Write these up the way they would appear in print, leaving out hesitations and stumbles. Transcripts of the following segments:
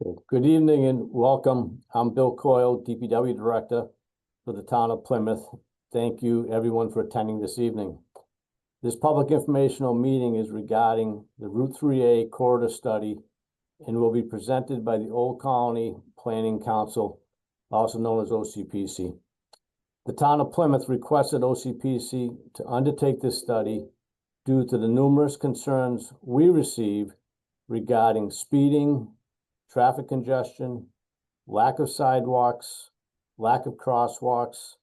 Good evening and welcome. I'm Bill Coyle, DPW Director for the town of Plymouth. Thank you everyone for attending this evening. This public informational meeting is regarding the Route 3A corridor study and will be presented by the Old Colony Planning Council, also known as OCPC. The town of Plymouth requested OCPC to undertake this study due to the numerous concerns we receive regarding speeding, traffic congestion, lack of sidewalks, lack of crosswalks,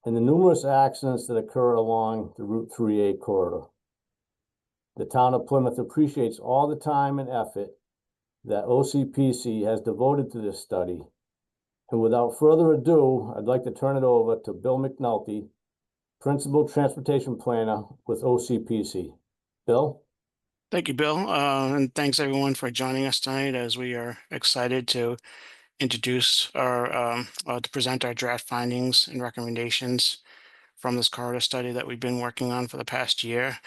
and the numerous accidents that occur along the Route 3A corridor. The town of Plymouth appreciates all the time and effort that OCPC has devoted to this study. And without further ado, I'd like to turn it over to Bill McNulty, Principal Transportation Planner with OCPC. Bill? Thank you, Bill. And thanks everyone for joining us tonight as we are excited to introduce to present our draft findings and recommendations from this corridor study that we've been working on for the past year.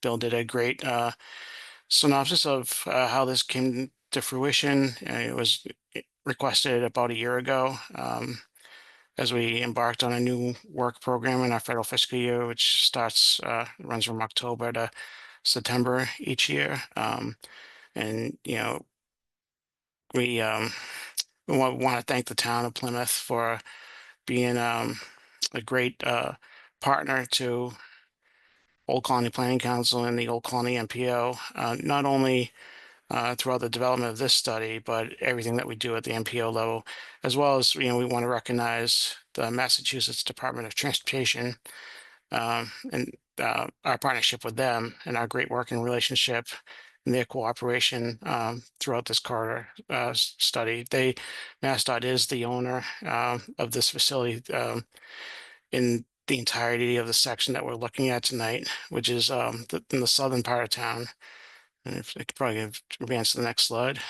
Bill did a great synopsis of how this came to fruition. It was requested about a year ago as we embarked on a new work program in our federal fiscal year, which runs from October to September each year. And we want to thank the town of Plymouth for being a great partner to Old Colony Planning Council and the Old Colony MPO, not only throughout the development of this study, but everything that we do at the MPO level, as well as, we want to recognize the Massachusetts Department of Transportation and our partnership with them and our great working relationship and their cooperation throughout this corridor study. MassDOT is the owner of this facility in the entirety of the section that we're looking at tonight, which is in the southern part of town. And if I could probably advance to the next slide.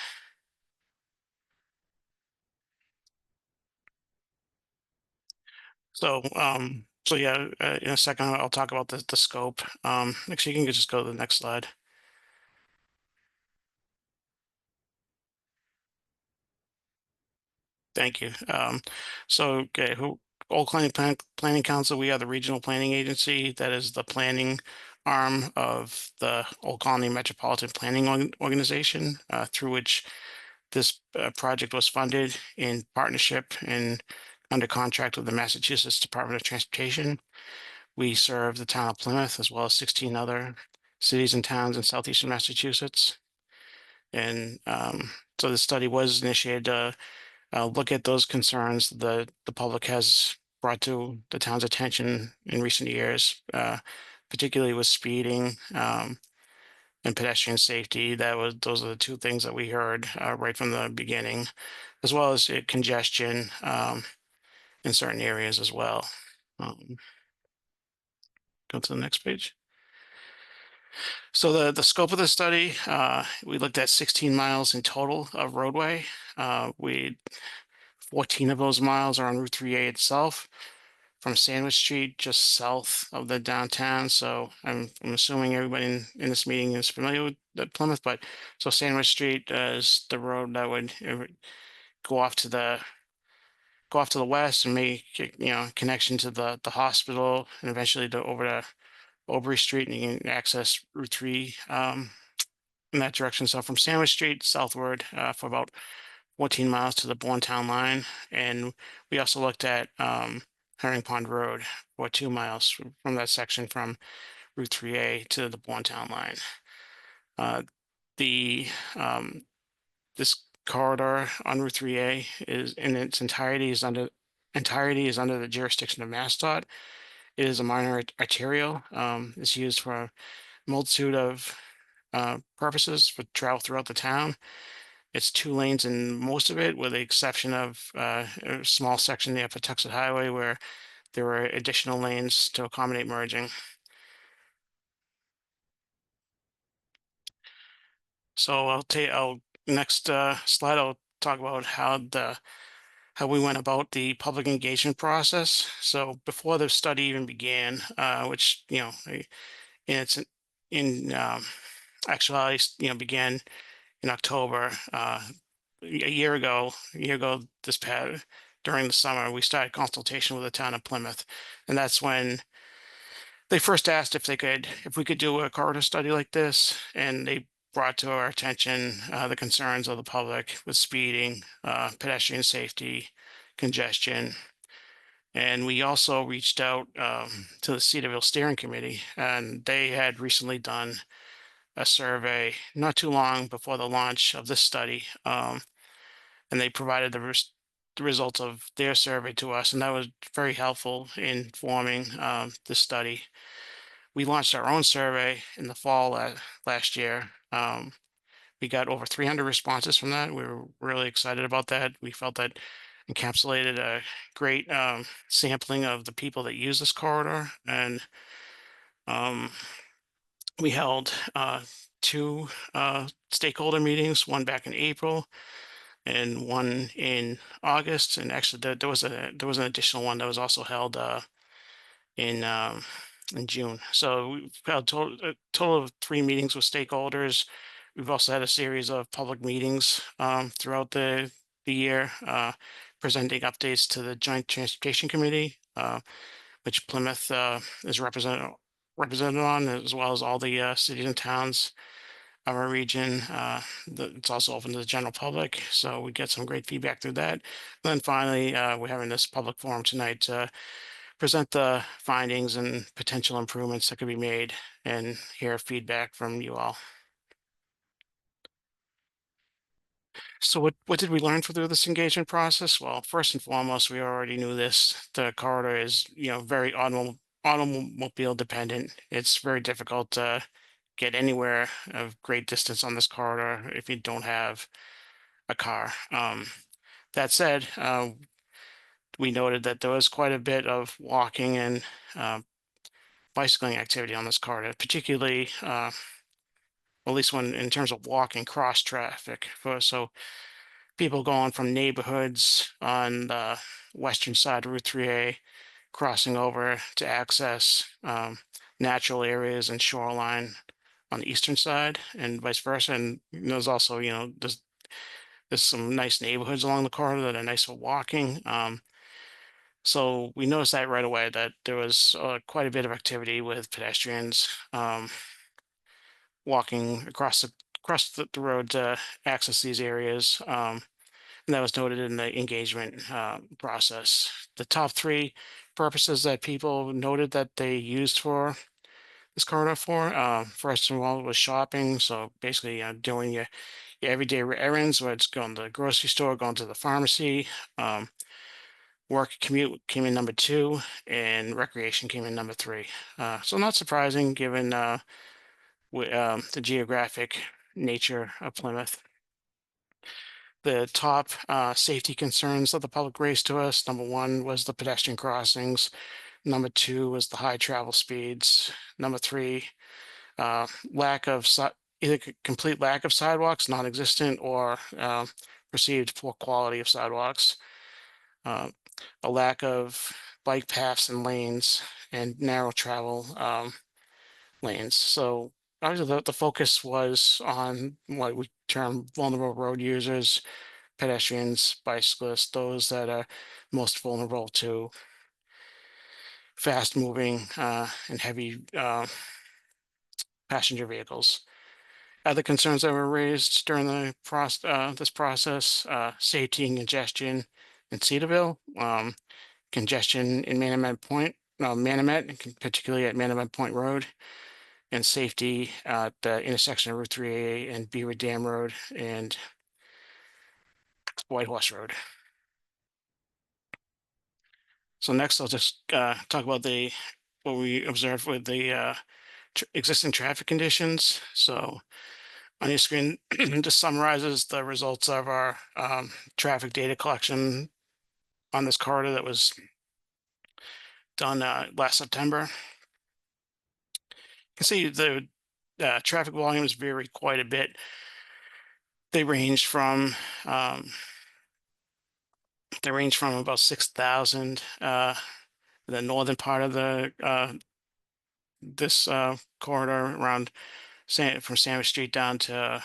So, yeah, in a second, I'll talk about the scope. Actually, you can just go to the next slide. Thank you. Okay, Old Colony Planning Council, we are the regional planning agency that is the planning arm of the Old Colony Metropolitan Planning Organization, through which this project was funded in partnership and under contract with the Massachusetts Department of Transportation. We serve the town of Plymouth as well as 16 other cities and towns in southeastern Massachusetts. And so the study was initiated to look at those concerns the public has brought to the town's attention in recent years, particularly with speeding and pedestrian safety. Those are the two things that we heard right from the beginning, as well as congestion in certain areas as well. Go to the next page. So the scope of the study, we looked at 16 miles in total of roadway. 14 of those miles are on Route 3A itself, from Sandwich Street, just south of the downtown. So I'm assuming everybody in this meeting is familiar with Plymouth, but so Sandwich Street is the road that would go off to the west and make connection to the hospital, and eventually over to Aubrey Street, and you can access Route 3 in that direction. So from Sandwich Street southward for about 14 miles to the Bourne-Town line. And we also looked at Herring Pond Road for 2 miles from that section from Route 3A to the Bourne-Town line. This corridor on Route 3A is in its entirety is under the jurisdiction of MassDOT. It is a minor arterial. It's used for a multitude of purposes for travel throughout the town. It's 2 lanes in most of it, with the exception of a small section there for Tuxet Highway where there were additional lanes to accommodate merging. So next slide, I'll talk about how we went about the public engagement process. So before the study even began, which in actuality began in October, a year ago, this past during the summer, we started consultation with the town of Plymouth, and that's when they first asked if we could do a corridor study like this, and they brought to our attention the concerns of the public with speeding, pedestrian safety, congestion. And we also reached out to the Cedarville Steering Committee, and they had recently done a survey not too long before the launch of this study. And they provided the results of their survey to us, and that was very helpful in forming the study. We launched our own survey in the fall last year. We got over 300 responses from that. We were really excited about that. We felt that encapsulated a great sampling of the people that use this corridor. And um, we held two stakeholder meetings, one back in April and one in August. And actually, there was an additional one that was also held in June. So we've had a total of 3 meetings with stakeholders. We've also had a series of public meetings throughout the year, presenting updates to the Joint Transportation Committee, which Plymouth is represented on, as well as all the cities and towns of our region. It's also open to the general public, so we get some great feedback through that. And then finally, we're having this public forum tonight to present the findings and potential improvements that could be made and hear feedback from you all. So what did we learn through this engagement process? Well, first and foremost, we already knew this. The corridor is, very automobile dependent. It's very difficult to get anywhere of great distance on this corridor if you don't have a car. That said, we noted that there was quite a bit of walking and bicycling activity on this corridor, particularly, at least when in terms of walking cross traffic. So people going from neighborhoods on the western side of Route 3A, crossing over to access natural areas and shoreline on the eastern side, and vice versa. And there's also, there's some nice neighborhoods along the corridor that are nice for walking. So we noticed that right away that there was quite a bit of activity with pedestrians walking across the road to access these areas. And that was noted in the engagement process. The top 3 purposes that people noted that they used for this corridor for, first of all, was shopping. So basically doing your everyday errands, whether it's going to the grocery store, going to the pharmacy. Work commute came in number 2, and recreation came in number 3. So not surprising given the geographic nature of Plymouth. The top safety concerns that the public raised to us, number 1 was the pedestrian crossings. Number 2 was the high travel speeds. Number 3, either complete lack of sidewalks, non-existent, or perceived poor quality of sidewalks. A lack of bike paths and lanes, and narrow travel lanes. So obviously the focus was on what we term vulnerable road users, pedestrians, bicyclists, those that are most vulnerable to fast moving and heavy passenger vehicles. Other concerns that were raised during the this process, safety and congestion in Cedarville, congestion in Manamet, particularly at Manamet Point Road, and safety at the intersection of Route 3A and Beaver Dam Road and White Horse Road. So next, I'll just talk about what we observed with the existing traffic conditions. So on your screen, just summarizes the results of our traffic data collection on this corridor that was done last September. You can see the traffic volumes vary quite a bit. They range from about 6,000 the northern part of the this corridor around from Sandwich Street down to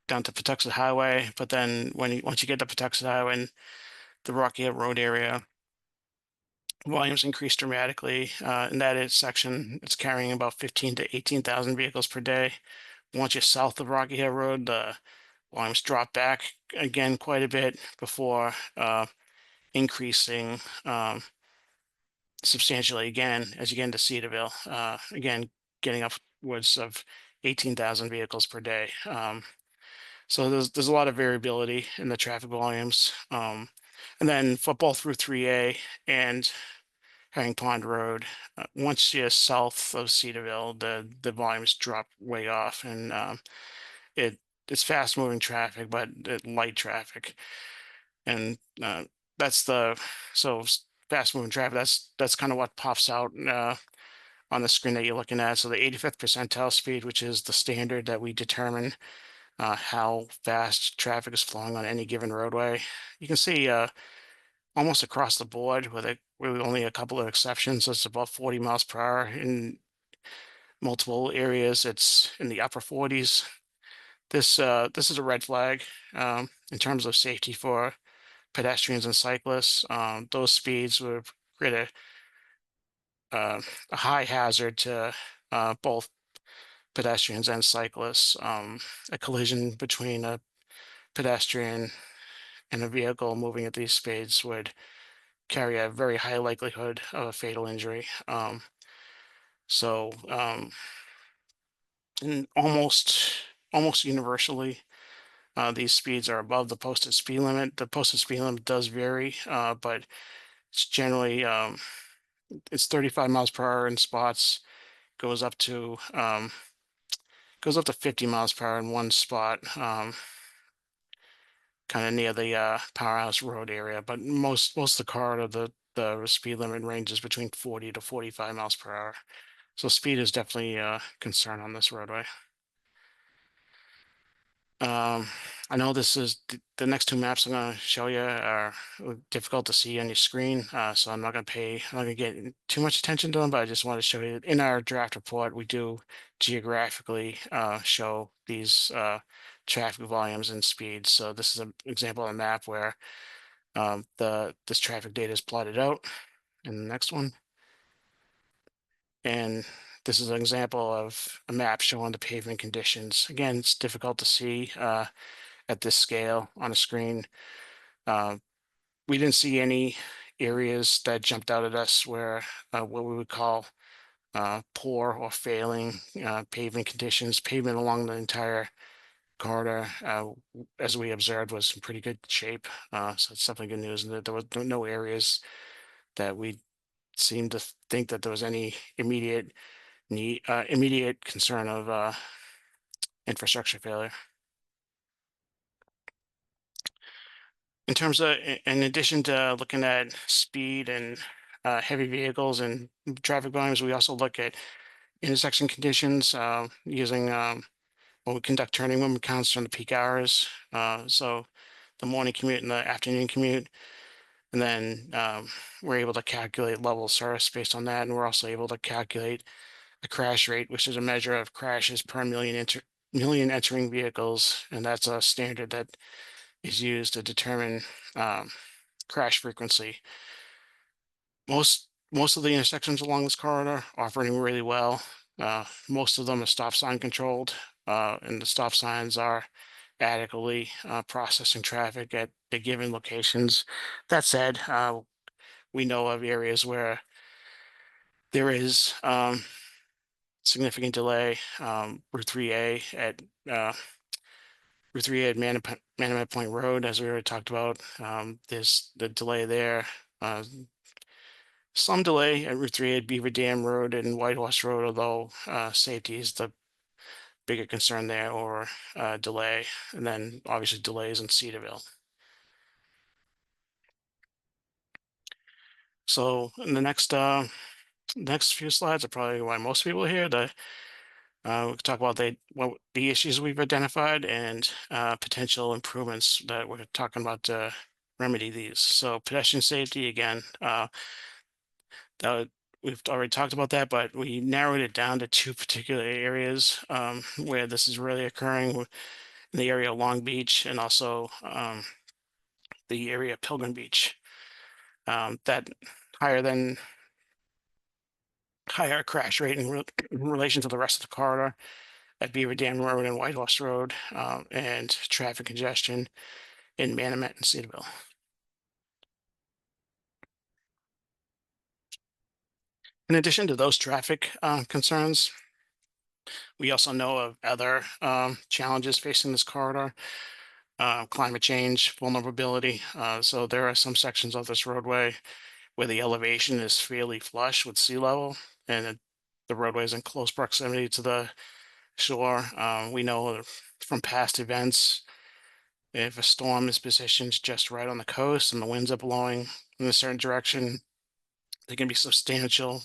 down to Patuxent Highway, but then once you get to Patuxent Highway and the Rocky Hill Road area, volumes increase dramatically. In that section, it's carrying about 15 to 18,000 vehicles per day. Once you're south of Rocky Hill Road, the volumes drop back again quite a bit before increasing substantially again as you get into Cedarville. Again, getting upwards of 18,000 vehicles per day. So there's a lot of variability in the traffic volumes. And then for both Route 3A and Herring Pond Road, once you're south of Cedarville, the volumes drop way off, and it it's fast moving traffic, but light traffic, and that's the fast moving traffic. That's kind of what pops out on the screen that you're looking at. So the 85th percentile speed, which is the standard that we determine how fast traffic is flowing on any given roadway. You can see almost across the board with only a couple of exceptions. It's about 40 miles per hour in multiple areas. It's in the upper 40s. This is a red flag in terms of safety for pedestrians and cyclists. Those speeds would create a high hazard to both pedestrians and cyclists. A collision between a pedestrian and a vehicle moving at these speeds would carry a very high likelihood of a fatal injury. So, and almost universally, these speeds are above the posted speed limit. The posted speed limit does vary, but it's generally it's 35 miles per hour in spots, goes up to 50 miles per hour in one spot, kind of near the Powerhouse Road area. But most of the corridor, the speed limit ranges between 40 to 45 miles per hour. So speed is definitely a concern on this roadway. I know this is the next two maps I'm going to show you are difficult to see on your screen, so I'm not going to get too much attention to them, but I just want to show you in our draft report, we do geographically show these traffic volumes and speeds. So this is an example of a map where this traffic data is plotted out in the next one. And this is an example of a map showing the pavement conditions. Again, it's difficult to see at this scale on a screen. We didn't see any areas that jumped out at us where what we would call poor or failing pavement conditions. Pavement along the entire corridor, as we observed, was in pretty good shape. So it's definitely good news. And there was no areas that we seemed to think that there was any immediate concern of infrastructure failure. In terms of, in addition to looking at speed and heavy vehicles and traffic volumes, we also look at intersection conditions using when we conduct turning movement counts during the peak hours. So the morning commute and the afternoon commute. And then we're able to calculate level of service based on that. And we're also able to calculate a crash rate, which is a measure of crashes per million entering vehicles. And that's a standard that is used to determine crash frequency. Most of the intersections along this corridor are operating really well. Most of them are stop sign controlled, and the stop signs are adequately processing traffic at the given locations. That said, we know of areas where there is significant delay. Route 3A at Manamet Point Road, as we already talked about. There's the delay there. Some delay at Route 3 at Beaver Dam Road and White Horse Road, although safety is the bigger concern there, or delay, and then obviously delays in Cedarville. So in the next few slides are probably why most people are here. We talk about the issues we've identified and potential improvements that we're talking about to remedy these. So pedestrian safety, again, we've already talked about that, but we narrowed it down to two particular areas where this is really occurring. in the area of Long Beach and also the area of Pilgrim Beach. That higher than higher crash rate in relation to the rest of the corridor at Beaver Dam Road and White Horse Road, and traffic congestion in Manomet and Cedarville. In addition to those traffic concerns, we also know of other challenges facing this corridor, climate change, vulnerability. So there are some sections of this roadway where the elevation is fairly flush with sea level, and the roadway is in close proximity to the shore. We know from past events, if a storm is positioned just right on the coast and the winds are blowing in a certain direction, there can be substantial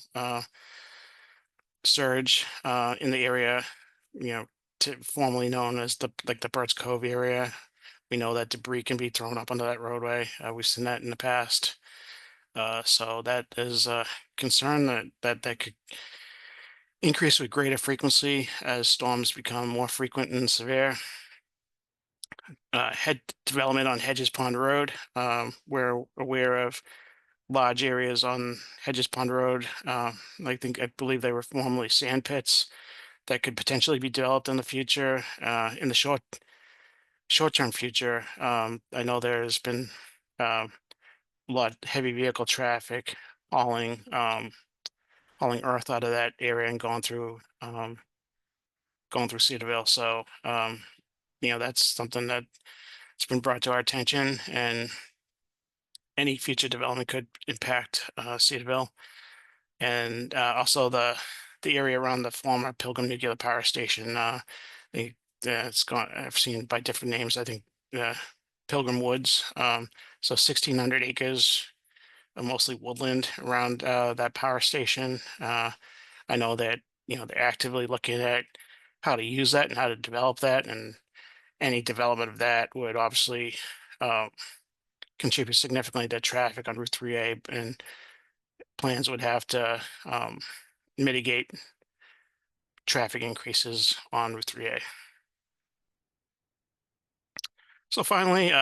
surge in the area, formerly known as the Birds Cove area. We know that debris can be thrown up onto that roadway. We've seen that in the past. So that is a concern that could increase with greater frequency as storms become more frequent and severe. Head development on Hedges Pond Road. We're aware of large areas on Hedges Pond Road. I believe they were formerly sand pits that could potentially be developed in the future. In the short-term future, I know there's been a lot of heavy vehicle traffic hauling earth out of that area and going through Cedarville. So that's something that's been brought to our attention, and any future development could impact Cedarville. And also the area around the former Pilgrim Nuclear Power Station. It's gone. I've seen by different names. I think Pilgrim Woods. So 1,600 acres, mostly woodland around that power station. I know that they're actively looking at how to use that and how to develop that, and any development of that would obviously contribute significantly to traffic on Route 3A, and plans would have to mitigate traffic increases on Route 3A. So finally,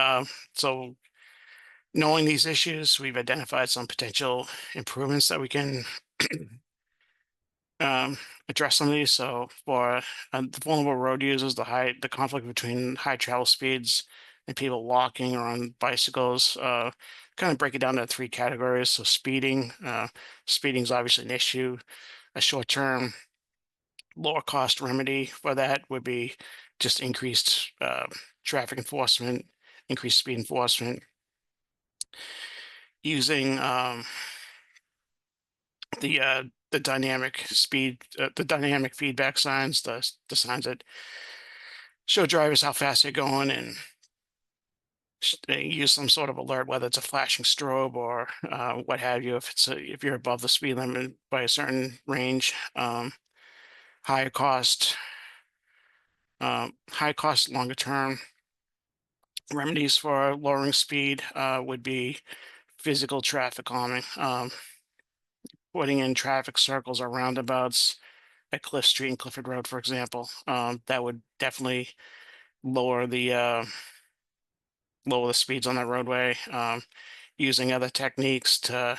so knowing these issues, we've identified some potential improvements that we can address some of these. So for the vulnerable road users, the conflict between high travel speeds and people walking or on bicycles, kind of break it down to 3 categories. So speeding is obviously an issue. A short-term, lower cost remedy for that would be just increased traffic enforcement, increased speed enforcement, using the dynamic feedback signs, the signs that show drivers how fast they're going, and they use some sort of alert, whether it's a flashing strobe or what have you, if you're above the speed limit by a certain range. High cost, longer term remedies for lowering speed would be physical traffic calming, putting in traffic circles or roundabouts at Cliff Street and Clifford Road, for example. That would definitely lower the speeds on that roadway. Using other techniques to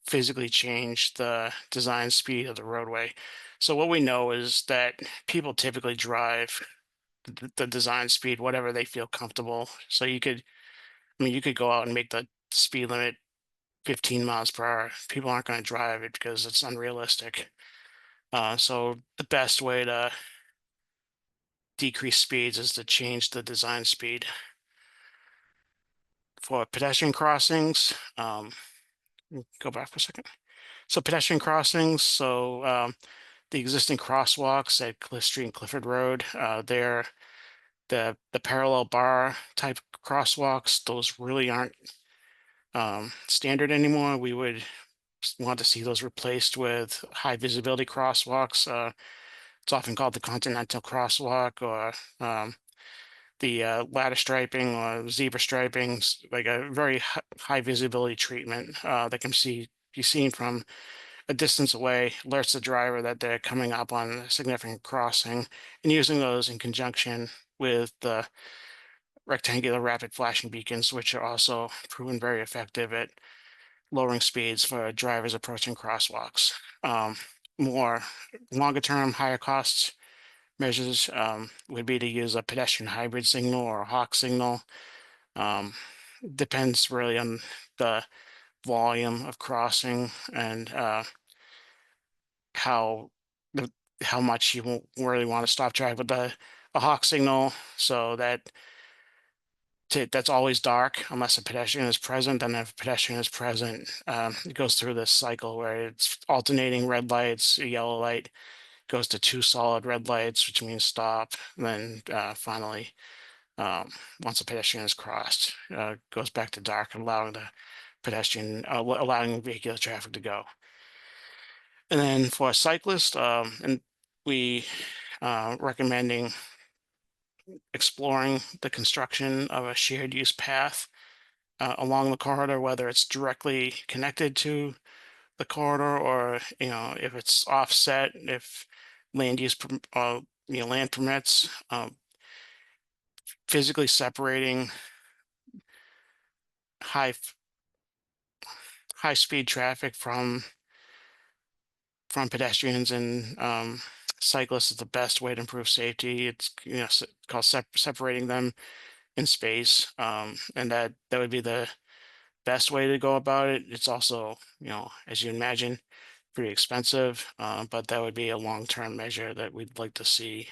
physically change the design speed of the roadway. So what we know is that people typically drive the design speed, whatever they feel comfortable. So you could go out and make the speed limit 15 miles per hour. People aren't going to drive it because it's unrealistic. So the best way to decrease speeds is to change the design speed. For pedestrian crossings, go back for a second. So pedestrian crossings, the existing crosswalks at Cliff Street and Clifford Road, they're the parallel bar type crosswalks. Those really aren't standard anymore. We would want to see those replaced with high visibility crosswalks. It's often called the Continental Crosswalk, or the ladder striping or zebra striping, like a very high visibility treatment that can be seen from a distance away, alerts the driver that they're coming up on a significant crossing, and using those in conjunction with the rectangular rapid flashing beacons, which are also proven very effective at lowering speeds for drivers approaching crosswalks. Um, More longer term, higher cost measures would be to use a pedestrian hybrid signal or a hawk signal. Um, Depends really on the volume of crossing and how the how much you won't really want to stop traffic. But a hawk signal, so that that's always dark unless a pedestrian is present. Then if a pedestrian is present, it goes through this cycle where it's alternating red lights, a yellow light, goes to two solid red lights, which means stop. And then finally, once a pedestrian is crossed, goes back to dark, and allowing the pedestrian, allowing vehicular traffic to go. And then for a cyclist, and we recommending exploring the construction of a shared use path along the corridor, whether it's directly connected to the corridor or, if it's offset, if land use, land permits, physically separating high, high speed traffic from pedestrians and cyclists is the best way to improve safety. It's, called separating them in space. And that would be the best way to go about it. It's also, as you imagine, pretty expensive, but that would be a long-term measure that we'd like to see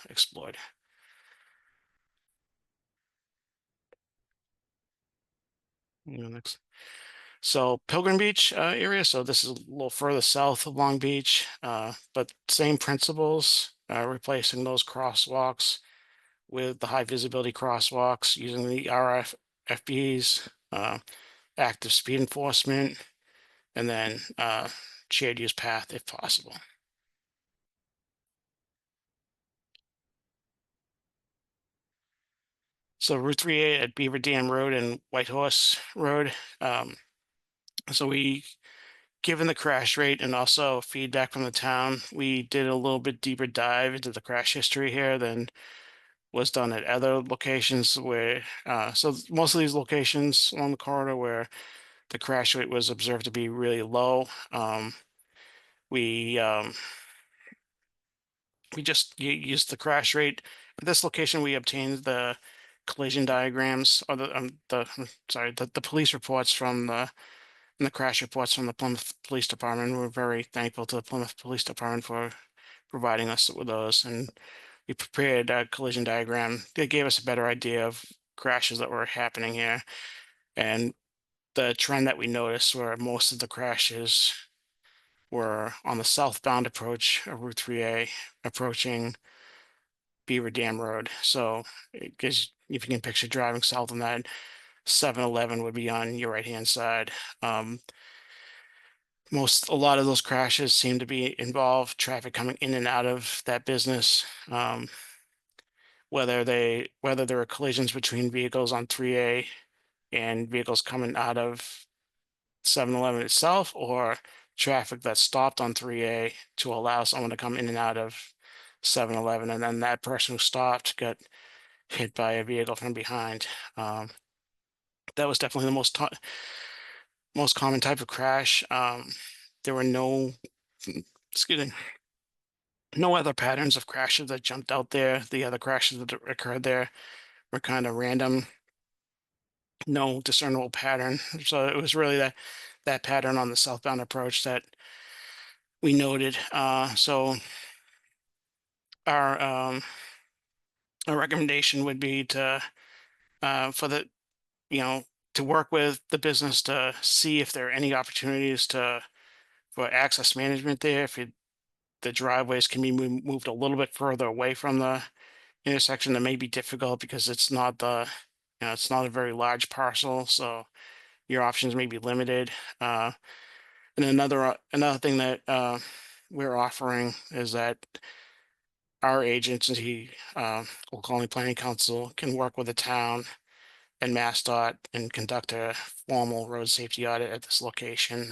explored. Next. So Pilgrim Beach area. So this is a little further south of Long Beach, but same principles, replacing those crosswalks with the high visibility crosswalks using the RFFBs, active speed enforcement, and then shared use path if possible. So Route 3A at Beaver Dam Road and Whitehorse Road. So given the crash rate and also feedback from the town, we did a little bit deeper dive into the crash history here than was done at other locations where, so most of these locations along the corridor where the crash rate was observed to be really low. We just used the crash rate. At this location, we obtained the collision diagrams or the police reports from the crash reports from the Plymouth Police Department. We're very thankful to the Plymouth Police Department for providing us with those. And we prepared a collision diagram that gave us a better idea of crashes that were happening here. And the trend that we noticed were most of the crashes were on the southbound approach of Route 3A, approaching Beaver Dam Road. So, because if you can picture driving south on that, 7-Eleven would be on your right-hand side. A lot of those crashes seem to be involve traffic coming in and out of that business. Whether there are collisions between vehicles on 3A and vehicles coming out of 7-Eleven itself, or traffic that stopped on 3A to allow someone to come in and out of 7-Eleven, and then that person who stopped got hit by a vehicle from behind. That was definitely the most common type of crash. There were no, excuse me, no other patterns of crashes that jumped out there. The other crashes that occurred there were kind of random, no discernible pattern. So it was really that pattern on the southbound approach that we noted. So our our recommendation would be to for the to work with the business to see if there are any opportunities for access management there. If the driveways can be moved a little bit further away from the intersection, that may be difficult because it's not it's not a very large parcel, so your options may be limited. And another thing that we're offering is that our agency, Old Colony Planning Council, can work with the town and MassDOT and conduct a formal road safety audit at this location.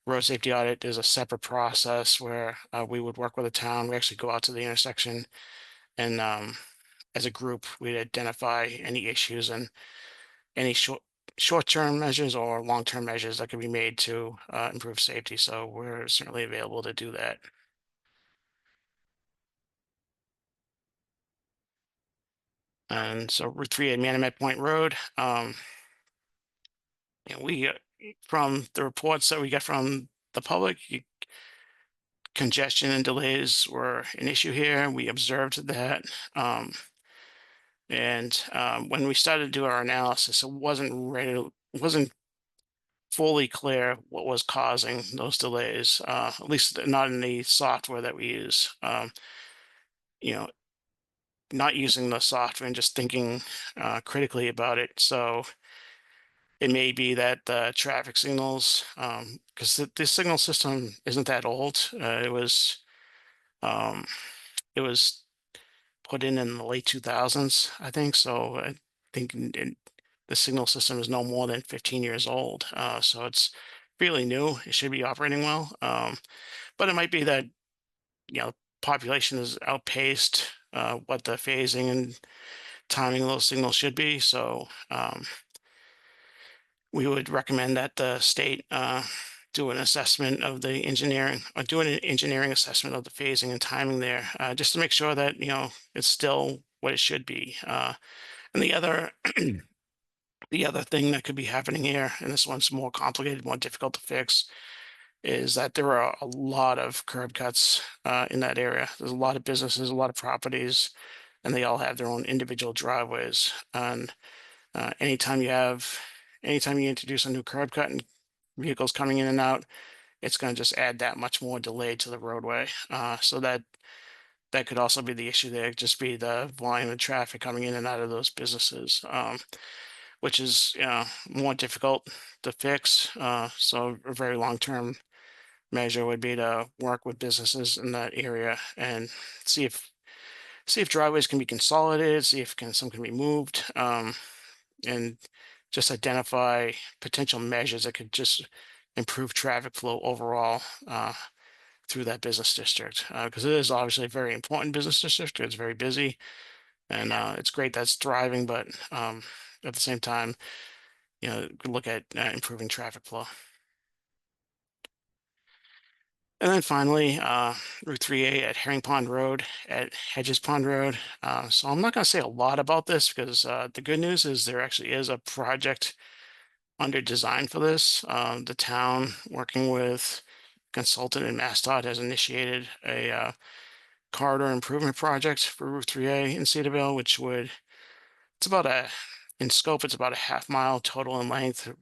Road safety audit is a separate process where we would work with the town. We actually go out to the intersection and as a group, we'd identify any issues and any short-term measures or long-term measures that can be made to improve safety. So we're certainly available to do that. And so Route 3 at Manamet Point Road, we from the reports that we get from the public, congestion and delays were an issue here. We observed that. When we started to do our analysis, it wasn't fully clear what was causing those delays, at least not in the software that we use. You know, not using the software and just thinking critically about it. So it may be that the traffic signals, because the signal system isn't that old. Um, it was put in the late 2000s, I think. So I think the signal system is no more than 15 years old. So it's fairly new. It should be operating well. But it might be that, population has outpaced what the phasing and timing of those signals should be. So we would recommend that the state do an assessment of the engineering, or do an engineering assessment of the phasing and timing there, just to make sure that, it's still what it should be. And the other the other thing that could be happening here, and this one's more complicated, more difficult to fix, is that there are a lot of curb cuts in that area. There's a lot of businesses, a lot of properties, and they all have their own individual driveways. And anytime you introduce a new curb cut and vehicles coming in and out, it's going to just add that much more delay to the roadway. So that could also be the issue there, just be the volume of traffic coming in and out of those businesses, which is more difficult to fix. So a very long-term measure would be to work with businesses in that area and see if driveways can be consolidated, see if some can be moved, and just identify potential measures that could just improve traffic flow overall through that business district, because it is obviously a very important business district. It's very busy, and it's great that's thriving, but at the same time, look at improving traffic flow. And then finally, Route 3A at Herring Pond Road, at Hedges Pond Road. So I'm not going to say a lot about this because the good news is there actually is a project under design for this. The town, working with consultant and MassDOT, has initiated a corridor improvement project for Route 3A in Cedarville, in scope, it's about a half-mile total in length. It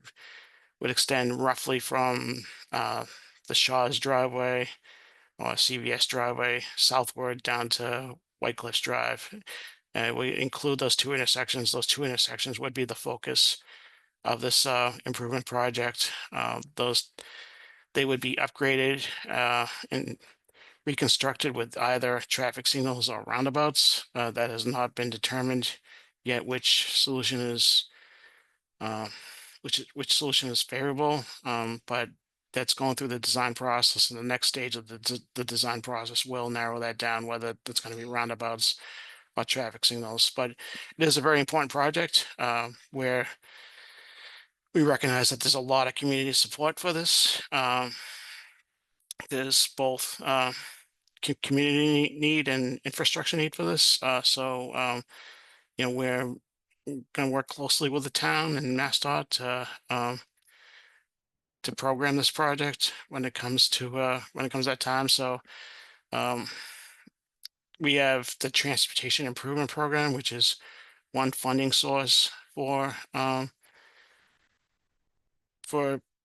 would extend roughly from the Shaw's driveway or CVS driveway southward down to White Cliffs Drive. And we include those two intersections. Those two intersections would be the focus of this improvement project. They would be upgraded and reconstructed with either traffic signals or roundabouts. That has not been determined yet which solution is favorable, but that's going through the design process, and the next stage of the design process will narrow that down, whether it's going to be roundabouts or traffic signals. But it is a very important project where we recognize that there's a lot of community support for this. There's both community need and infrastructure need for this. We're going to work closely with the town and MassDOT to program this project when it comes to that time. So we have the Transportation Improvement Program, which is one funding source for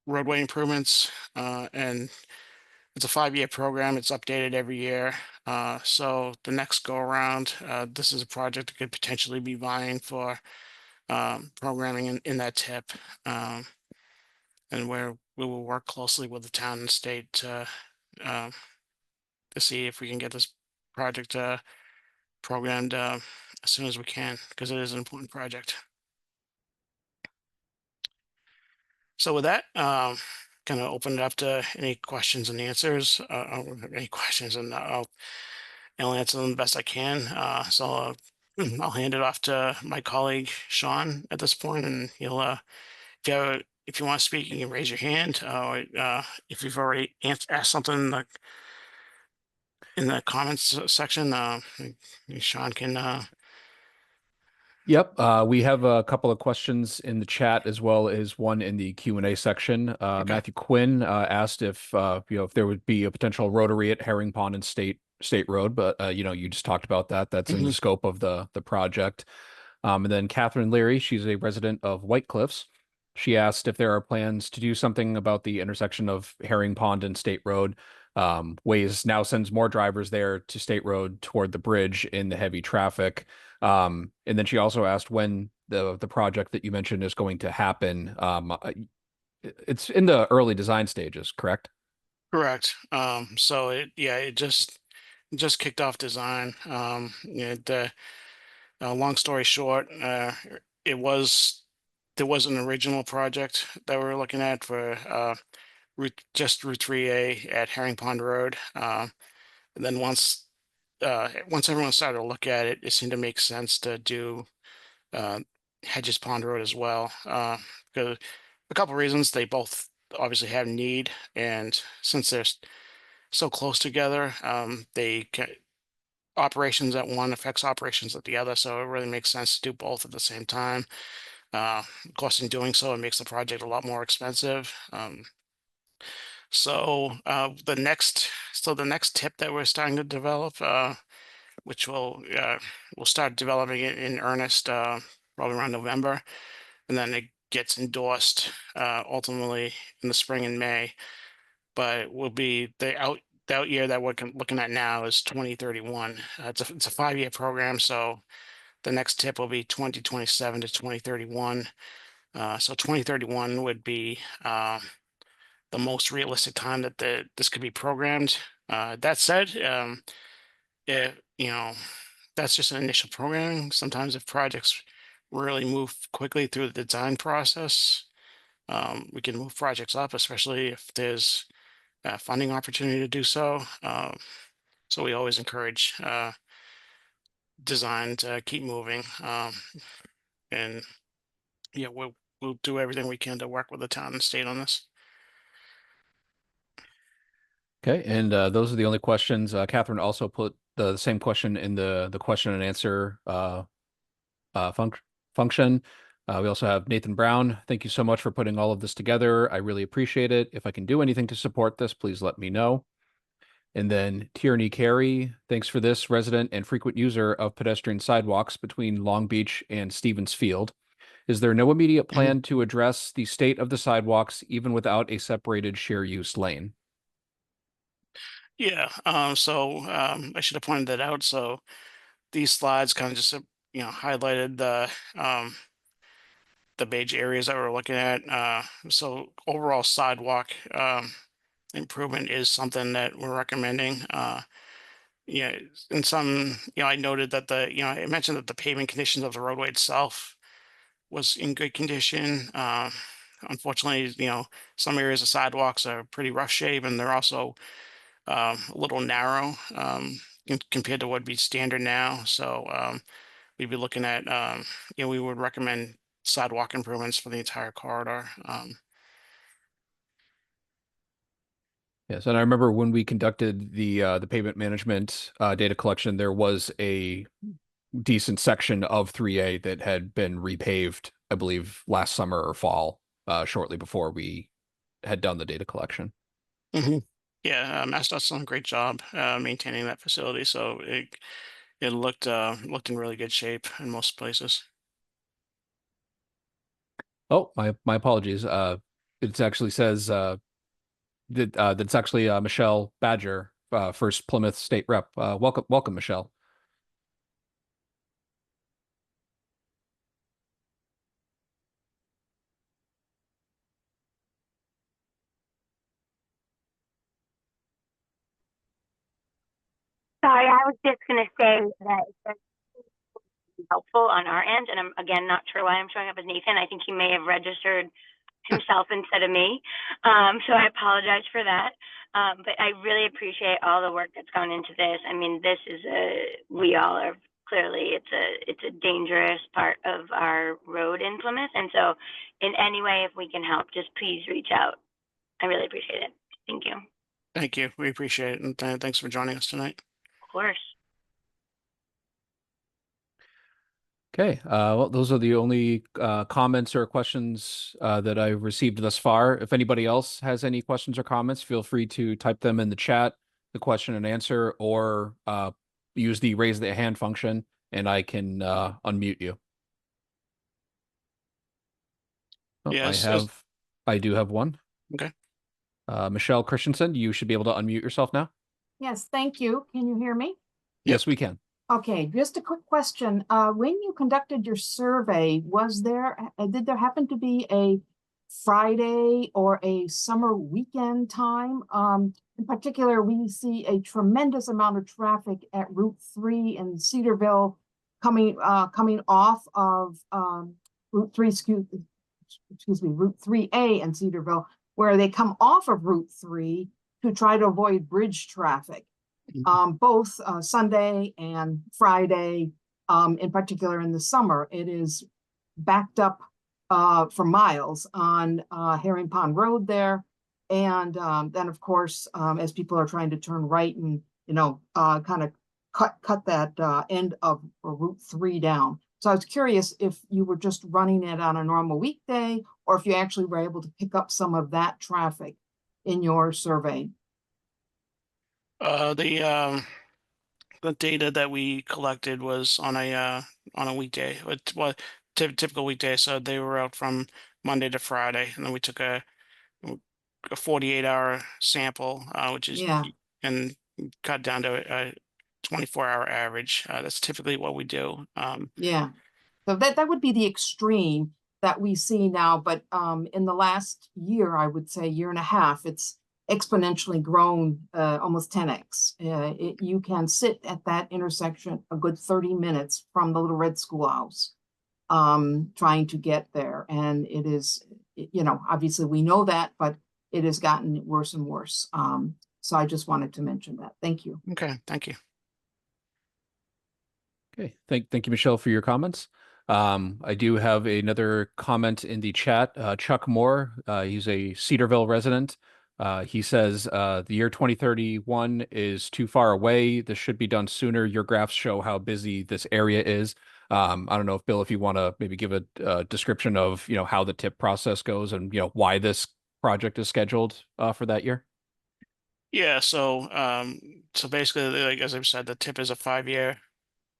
roadway improvements, and it's a 5-year program. It's updated every year. So the next go around, this is a project that could potentially be vying for programming in that tip, and where we will work closely with the town and state to see if we can get this project programmed as soon as we can, because it is an important project. So with that, kind of open it up to any questions and answers, or any questions, and I'll answer them the best I can. So I'll hand it off to my colleague Sean at this point, and he'll if you have, if you want to speak, you can raise your hand. Or if you've already asked something in the comments section, Sean can. Yep, we have a couple of questions in the chat as well as one in the Q&A section. Okay. Matthew Quinn asked if if there would be a potential rotary at Herring Pond and State Road, but you just talked about that. That's in the scope of the project. And then Catherine Leary, she's a resident of White Cliffs. She asked if there are plans to do something about the intersection of Herring Pond and State Road. Waze now sends more drivers there to State Road toward the bridge in the heavy traffic. And then she also asked when the project that you mentioned is going to happen. It's in the early design stages, correct? Correct. So it just kicked off design. Long story short, it was there was an original project that we were looking at for Route 3A at Herring Pond Road. And then once everyone started to look at it, it seemed to make sense to do uh, Hedges Pond Road as well. Because a couple reasons, they both obviously have need, and since they're so close together, operations at one affects operations at the other, so it really makes sense to do both at the same time. Of course, in doing so, it makes the project a lot more expensive. The next tip that we're starting to develop, which we'll start developing it in earnest probably around November, and then it gets endorsed ultimately in the spring and May. But it will be the out year that we're looking at now is 2031. It's a 5-year program, so the next tip will be 2027 to 2031. So 2031 would be the most realistic time that this could be programmed. That said, that's just an initial programming. Sometimes if projects really move quickly through the design process, we can move projects up, especially if there's funding opportunity to do so. So we always encourage design to keep moving. And yeah, we'll do everything we can to work with the town and state on this. Okay, and those are the only questions. Catherine also put the same question in the question and answer function. We also have Nathan Brown. Thank you so much for putting all of this together. I really appreciate it. If I can do anything to support this, please let me know. And then Tierney Carey, thanks for this, resident and frequent user of pedestrian sidewalks between Long Beach and Stevens Field. Is there no immediate plan to address the state of the sidewalks even without a separated share use lane? Yeah, I should have pointed that out. So these slides kind of just highlighted the major areas that we're looking at. So overall sidewalk improvement is something that we're recommending. Yeah, and some, I noted that I mentioned that the pavement conditions of the roadway itself was in good condition. Unfortunately, some areas of sidewalks are pretty rough shape, and they're also a little narrow compared to what would be standard now. So we'd be looking at, we would recommend sidewalk improvements for the entire corridor. Yes, and I remember when we conducted the pavement management data collection, there was a decent section of 3A that had been repaved, I believe, last summer or fall, shortly before we had done the data collection. Yeah, MassDOT's done a great job maintaining that facility, so it looked in really good shape in most places. Oh, my apologies. It actually says that's actually Michelle Badger, first Plymouth State Rep. Welcome, Michelle. Sorry, I was just going to say that it's helpful on our end, and I'm again not sure why I'm showing up as Nathan. I think he may have registered himself instead of me, so I apologize for that. But I really appreciate all the work that's gone into this. I mean, we all are clearly it's a dangerous part of our road in Plymouth. And so in any way, if we can help, just please reach out. I really appreciate it. Thank you. Thank you. We appreciate it. And thanks for joining us tonight. Of course. Okay, well, those are the only comments or questions that I've received thus far. If anybody else has any questions or comments, feel free to type them in the chat, the question and answer, or use the raise the hand function, and I can unmute you. Oh, Yes. I do have one. Okay. Michelle Christensen, you should be able to unmute yourself now. Yes, thank you. Can you hear me? Yes, we can. Okay, just a quick question. When you conducted your survey, did there happen to be a Friday or a summer weekend time? In particular, we see a tremendous amount of traffic at Route 3 in Cedarville coming off of Route 3, excuse me, Route 3A in Cedarville, where they come off of Route 3 to try to avoid bridge traffic. Both Sunday and Friday, in particular in the summer, it is backed up for miles on Herring Pond Road there. And then, of course, as people are trying to turn right and, kind of cut that end of Route 3 down. So I was curious if you were just running it on a normal weekday or if you actually were able to pick up some of that traffic in your survey. The data that we collected was on a weekday. It was typical weekday. So they were out from Monday to Friday, and then we took a 48-hour sample, which is and cut down to a 24-hour average. That's typically what we do. Yeah, so that would be the extreme that we see now. But in the last year, I would say year and a half, it's exponentially grown almost 10x. You can sit at that intersection a good 30 minutes from the Little Red Schoolhouse trying to get there. And it is, obviously we know that, but it has gotten worse and worse. So I just wanted to mention that. Thank you. Okay, thank you. Okay, thank you, Michelle, for your comments. I do have another comment in the chat. Chuck Moore, he's a Cedarville resident. He says the year 2031 is too far away. This should be done sooner. Your graphs show how busy this area is. I don't know if Bill, if you want to maybe give a description of how the TIP process goes and why this project is scheduled for that year. Yeah, so basically, like as I've said, the TIP is a 5-year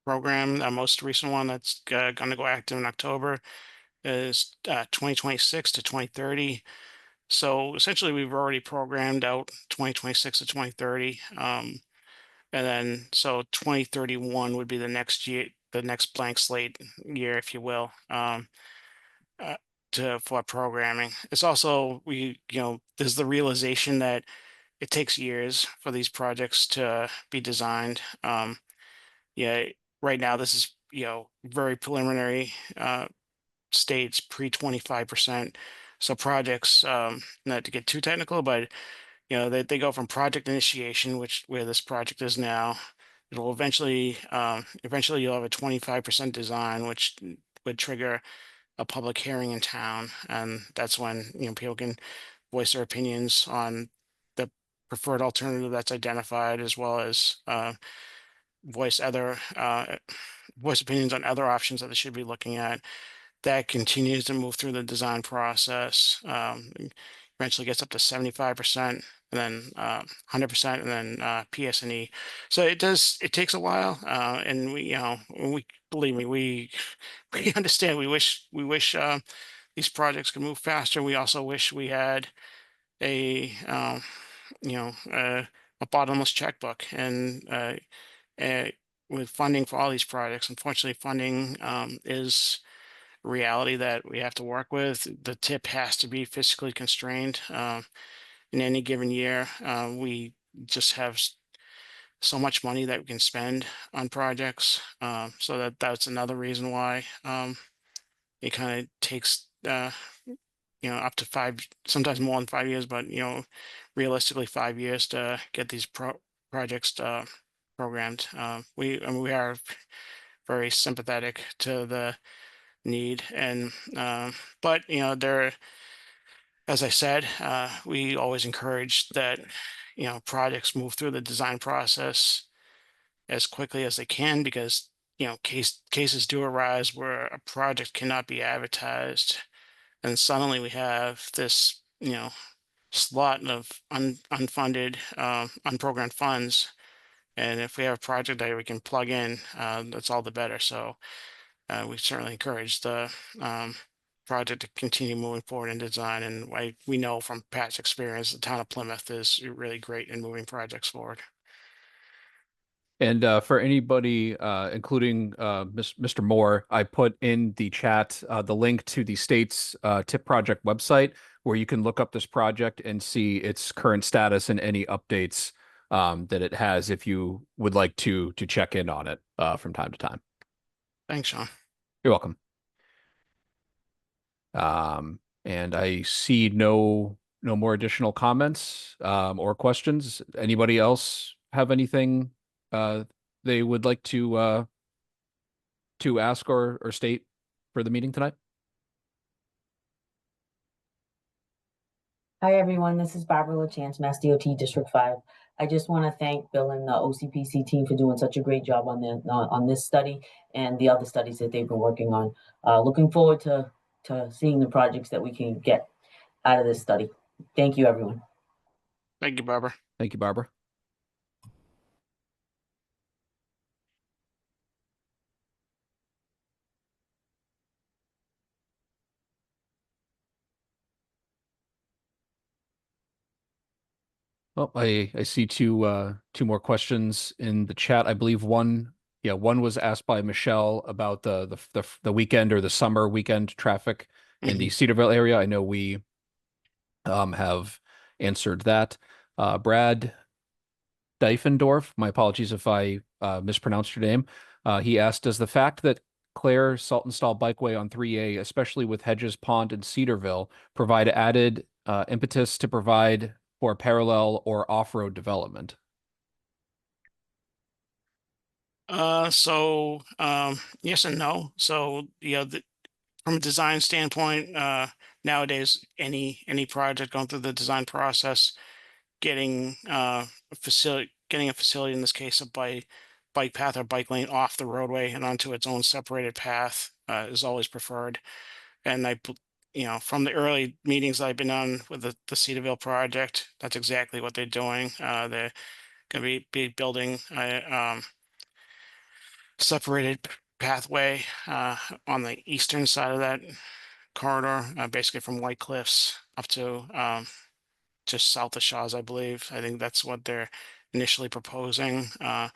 program. The most recent one that's going to go active in October is 2026 to 2030. So essentially, we've already programmed out 2026 to 2030, and then so 2031 would be the next year, the next blank slate year, if you will, for programming. It's also there's the realization that it takes years for these projects to be designed. Yeah, right now this is very preliminary states, pre 25%. So projects, not to get too technical, but they go from project initiation, where this project is now. It'll eventually you'll have a 25% design, which would trigger a public hearing in town, and that's when people can voice their opinions on the preferred alternative that's identified, as well as voice opinions on other options that they should be looking at. That continues to move through the design process. Eventually gets up to 75%, and then 100%, and then PS&E. So it takes a while, and we believe me, we understand. We wish these projects could move faster. We also wish we had a bottomless checkbook, and with funding for all these projects. Unfortunately, funding is a reality that we have to work with. The TIP has to be fiscally constrained in any given year. We just have so much money that we can spend on projects, so that's another reason why it kind of takes up to 5, sometimes more than 5 years, but realistically 5 years to get these projects programmed. We are very sympathetic to the need. And but there, as I said, we always encourage that projects move through the design process as quickly as they can, because cases do arise where a project cannot be advertised, and suddenly we have this slot of unfunded, unprogrammed funds. And if we have a project that we can plug in, that's all the better. So we certainly encourage the project to continue moving forward in design. And we know from past experience, the town of Plymouth is really great in moving projects forward. And for anybody, including Mr. Moore, I put in the chat the link to the state's TIP project website, where you can look up this project and see its current status and any updates that it has, if you would like to check in on it from time to time. Thanks, Sean. You're welcome. And I see no more additional comments or questions. Anybody else have anything they would like to ask or state for the meeting tonight? Hi, everyone. This is Barbara LaChance, Mass DOT District 5. I just want to thank Bill and the OCPC team for doing such a great job on this study and the other studies that they've been working on. Looking forward to seeing the projects that we can get out of this study. Thank you, everyone. Thank you, Barbara. Thank you, Barbara. Well, I see two more questions in the chat. I believe one was asked by Michelle about the weekend or the summer weekend traffic in the Cedarville area. I know we have answered that. Brad Diefendorf, my apologies if I mispronounced your name. He asked, does the fact that Claire Saltonstall Bikeway on 3A, especially with Hedges Pond and Cedarville, provide added impetus to provide for parallel or off-road development? So yes and no. So from a design standpoint, nowadays any project going through the design process, getting a facility in this case a bike path or bike lane off the roadway and onto its own separated path is always preferred. And from the early meetings I've been on with the Cedarville project, that's exactly what they're doing. They're going to be building a separated pathway on the eastern side of that corridor, basically from White Cliffs up to just south of Shaw's, I believe. I think that's what they're initially proposing. And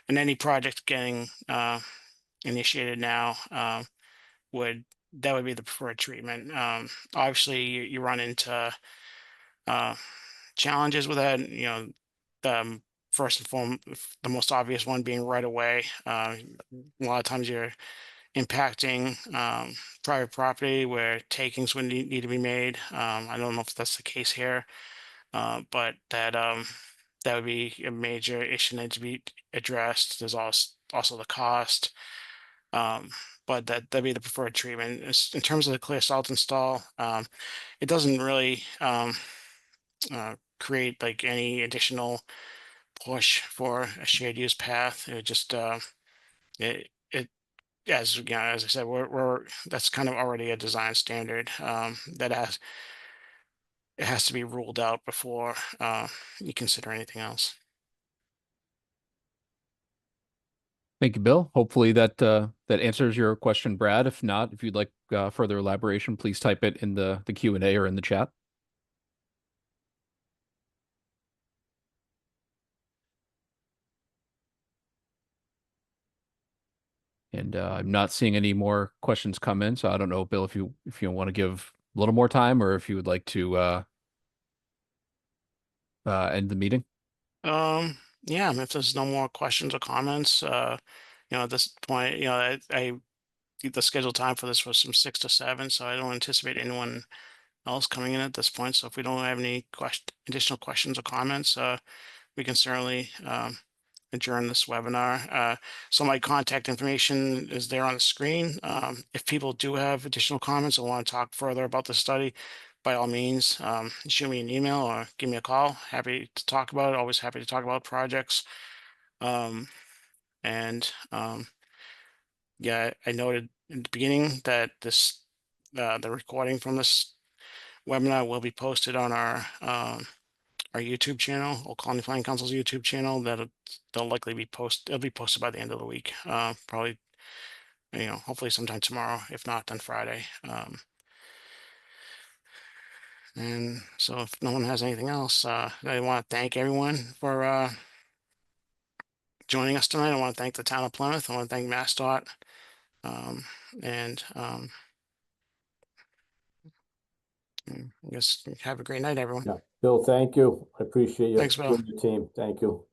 any project getting initiated now would be the preferred treatment. Obviously, you run into challenges with that. The first and foremost, the most obvious one being right away. A lot of times you're impacting private property where takings would need to be made. I don't know if that's the case here, but that would be a major issue that to be addressed. There's also the cost. But that'd be the preferred treatment. In terms of the Claire Saltonstall, it doesn't really create like any additional push for a shared use path. It just as I said, that's kind of already a design standard that it has to be ruled out before you consider anything else. Thank you, Bill. Hopefully that answers your question, Brad. If not, if you'd like further elaboration, please type it in the Q&A or in the chat. And I'm not seeing any more questions come in, so I don't know, Bill, if you want to give a little more time or if you would like to end the meeting. Yeah, if there's no more questions or comments, at this point, the scheduled time for this was from 6 to 7, so I don't anticipate anyone else coming in at this point. So if we don't have any additional questions or comments, we can certainly adjourn this webinar. So my contact information is there on the screen. If people do have additional comments or want to talk further about the study, by all means, shoot me an email or give me a call. Happy to talk about it. Always happy to talk about projects. Yeah, I noted in the beginning that this, the recording from this webinar will be posted on our YouTube channel, Old Colony Planning Council's YouTube channel. They'll likely be it'll be posted by the end of the week. Probably, hopefully sometime tomorrow, if not then Friday. And so if no one has anything else, I want to thank everyone for joining us tonight. I want to thank the town of Plymouth. I want to thank MassDOT. I guess have a great night, everyone. Yeah. Bill, thank you. I appreciate you. Thanks, Bill. and your team. Thank you.